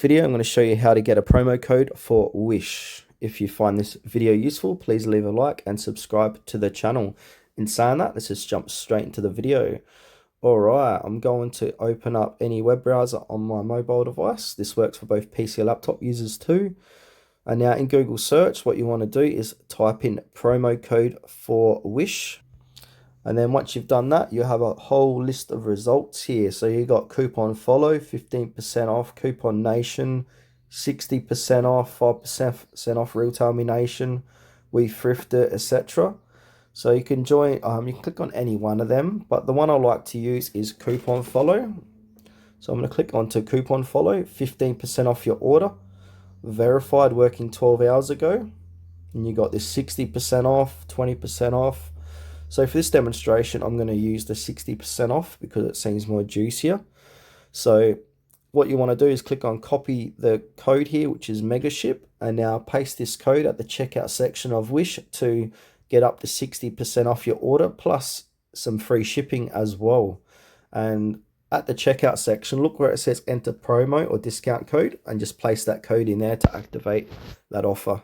video, I'm going to show you how to get a promo code for Wish. If you find this video useful, please leave a like and subscribe to the channel. In saying that, let's just jump straight into the video. Alright, I'm going to open up any web browser on my mobile device. This works for both PC and laptop users too. And now in Google search, what you want to do is type in promo code for Wish. And then once you've done that, you have a whole list of results here. So you got Coupon Follow, 15% off, Coupon Nation, 60% off, 5% off Retail Me Nation, We Thrifted, etc. So you can join, you can click on any one of them, but the one I like to use is Coupon Follow. So I'm going to click onto Coupon Follow, 15% off your order, verified working 12 hours ago. And you got this 60% off, 20% off. So for this demonstration, I'm going to use the 60% off because it seems more juicier. So what you want to do is click on copy the code here, which is Megaship, and now paste this code at the checkout section of Wish to get up to 60% off your order, plus some free shipping as well. And at the checkout section, look where it says enter promo or discount code, and just place that code in there to activate that offer.